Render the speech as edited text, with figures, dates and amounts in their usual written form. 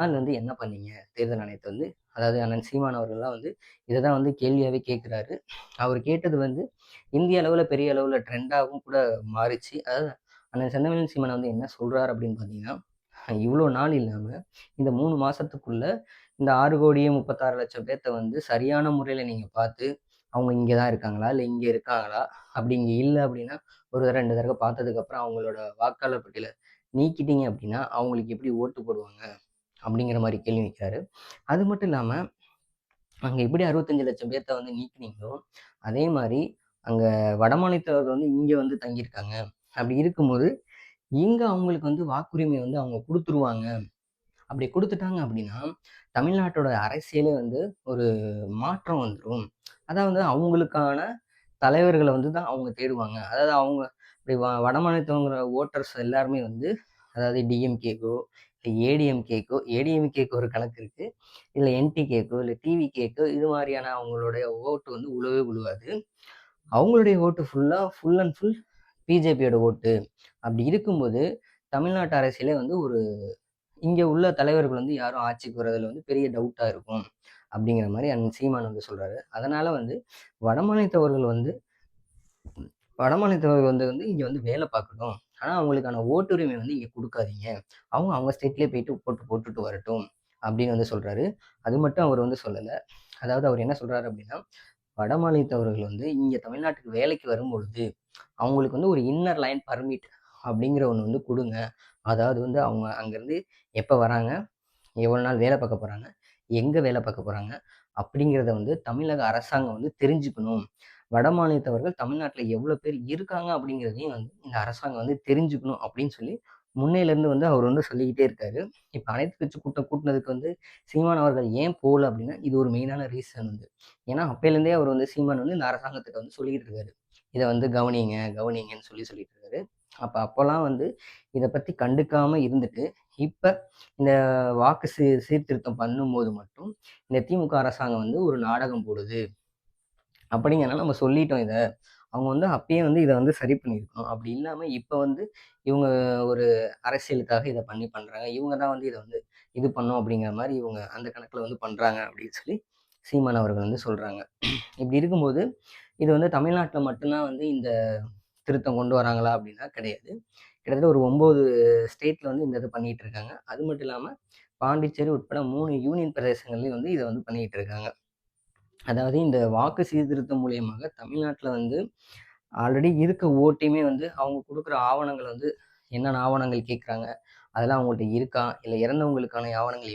நாள் வந்து என்ன பண்ணீங்க? தேர்தல் ஆணையத்த வந்து அதாவது அண்ணன் சீமான் அவர்கள்லாம் வந்து இத தான் வந்து கேள்வியாவே கேட்கிறாரு. அவர் கேட்டது வந்து இந்திய அளவுல பெரிய அளவுல ட்ரெண்டாவும் கூட மாறிச்சு. அதாவது அண்ணன் செந்தமிழன் சீமான் வந்து என்ன சொல்றாரு அப்படின்னு பார்த்தீங்கன்னா, இவ்ளோ நாள் இல்லாம இந்த 3 மாசத்துக்குள்ள இந்த 6,36,00,000 பேத்த வந்து சரியான முறையில நீங்க பார்த்து, அவங்க இங்க தான் இருக்காங்களா? இல்ல இங்க இருக்காங்களா? அப்படி இங்க இல்ல அப்படின்னா, ஒரு தடவ 2 தடவ பார்த்ததுக்கப்புறம் அவங்களோட வாக்காளர் பட்டியல நீக்கிட்டீங்க அப்படின்னா, அவங்களுக்கு எப்படி ஓட்டு போடுவாங்க? அப்படிங்கிற மாரி கேள்வி வைக்கிறாரு. அது மட்டும் இல்லாம, அங்க எப்படி 65,00,000 பேத்த வந்து நீக்குனீங்களோ, அதே மாரி அங்க வடமாநிலத்தவர்கள் வந்து இங்க வந்து தங்கியிருக்காங்க. அப்படி இருக்கும்போது, இங்க அவங்களுக்கு வந்து வாக்குரிமை வந்து அவங்க குடுத்துருவாங்க. அப்படி குடுத்துட்டாங்க அப்படின்னா, தமிழ்நாட்டோட அரசியலே வந்து ஒரு மாற்றம் வந்துரும். அதாவது அவங்களுக்கான தலைவர்கள வந்து தான் அவங்க தேடுவாங்க. அதாவது அவங்க இப்படி வடமாநிலத்தவங்கிற வோட்டர்ஸ் எல்லாருமே வந்து அதாவது டிஎம்கேக்கோ, இல்ல ஏடிஎம்கேக்கோ ஏடிஎம்கேக்கு ஒரு கணக்கு இருக்கு. இல்ல என்டிகேக்கோ, இல்ல டிவிகேக்கோ இது மாரியான அவங்களுடைய ஓட்டு வந்து உழவே உழுவாது. அவங்களுடைய ஓட்டு ஃபுல் அண்ட் ஃபுல் பிஜேபியோட ஓட்டு. அப்படி இருக்கும்போது, தமிழ்நாட்டு அரசியலே வந்து ஒரு இங்க உள்ள தலைவர்கள் வந்து யாரும் ஆட்சிக்கு வரதுல வந்து பெரிய டவுட்டா இருக்கும். அப்படிங்கிற மாரி அண்ணன் சீமான் வந்து சொல்றாரு. அதனால வந்து வடமாநிலத்தவர்கள் வந்து வடமாநிலத்தவர்கள் வந்து இங்க வந்து வேலை பார்க்கட்டும். ஆனா, அவங்களுக்கான ஓட்டுரிமை வந்து இங்க குடுக்காதீங்க. அவங்க அவங்க ஸ்டேட்லயே போயிட்டு ஓட்டு போட்டுட்டு வரட்டும். அப்படின்னு வந்து சொல்றாரு. அது மட்டும் அவர் வந்து சொல்லல. அதாவது அவர் என்ன சொல்றாரு அப்படின்னா, வடமாநிலத்தவர்கள் வந்து இங்க தமிழ்நாட்டுக்கு வேலைக்கு வரும்பொழுது, அவங்களுக்கு வந்து ஒரு இன்னர் லைன் பர்மிட் அப்படிங்கிற ஒண்ணு வந்து குடுங்க. அதாவது வந்து அவங்க அங்கருந்து எப்ப வராங்க? எவ்வளவு நாள் வேலை பார்க்க போறாங்க? எங்க வேலை பார்க்க போறாங்க? அப்படிங்கிறத வந்து தமிழக அரசாங்கம் வந்து தெரிஞ்சுக்கணும். வடமாநிலத்தவர்கள் தமிழ்நாட்டுல எவ்வளோ பேர் இருக்காங்க அப்படிங்கிறதையும் வந்து இந்த அரசாங்கம் வந்து தெரிஞ்சுக்கணும் அப்படின்னு சொல்லி முன்னையிலேருந்து வந்து அவர் வந்து சொல்லிக்கிட்டே இருக்காரு. இப்ப அனைத்து கட்சி கூட்டம் கூட்டுனதுக்கு வந்து சீமான் அவர்கள் ஏன் போல அப்படின்னா, இது ஒரு மெயினான ரீசன் வந்து. ஏன்னா அப்பையிலேருந்தே அவர் வந்து சீமான் வந்து இந்த அரசாங்கத்திட்ட வந்து சொல்லிக்கிட்டு இருக்காரு. இத வந்து கவனிங்க, கவனிங்கன்னு சொல்லிட்டு இருக்காரு. அப்போலாம் வந்து இத பத்தி கண்டுக்காம இருந்துட்டு, இப்ப இந்த வாக்கு சீர்திருத்தம் பண்ணும்போது மட்டும், இந்த திமுக அரசாங்கம் வந்து ஒரு நாடகம் போடுது. அப்படிங்கிறனால நம்ம சொல்லிட்டோம் இத. அவங்க வந்து அப்பயே வந்து இத வந்து சரி பண்ணியிருக்கணும். அப்படி இல்லாம இப்ப வந்து இவங்க ஒரு அரசியலுக்காக இத பண்றாங்க. இவங்க தான் வந்து இத வந்து இது பண்ணோம் அப்படிங்கிற மாரி இவங்க அந்த கணக்குல வந்து பண்றாங்க அப்படின்னு சொல்லி சீமான் அவர்கள் வந்து சொல்றாங்க. இப்படி இருக்கும்போது, இது வந்து தமிழ்நாட்டுல மட்டும் தான் வந்து இந்த திருத்தம் கொண்டு வராங்களா அப்படின்னா கிடையாது. கிட்டத்தட்ட ஒரு 9 ஸ்டேட்ல வந்து இந்த இது பண்ணிட்டு இருக்காங்க. அது மட்டும் இல்லாம பாண்டிச்சேரி உட்பட 3 யூனியன் பிரதேசங்கள்லயும் வந்து இத வந்து பண்ணிட்டு இருக்காங்க. அதாவது இந்த வாக்கு சீர்திருத்தம் மூலியமாக தமிழ்நாட்டுல வந்து ஆல்ரெடி இருக்க ஓட்டையுமே வந்து அவங்க குடுக்குற ஆவணங்கள் வந்து என்னென்ன ஆவணங்கள் கேட்குறாங்க, அதெல்லாம் அவங்கள்ட்ட இருக்கா? இல்ல இறந்தவங்களுக்கான ஆவணங்கள்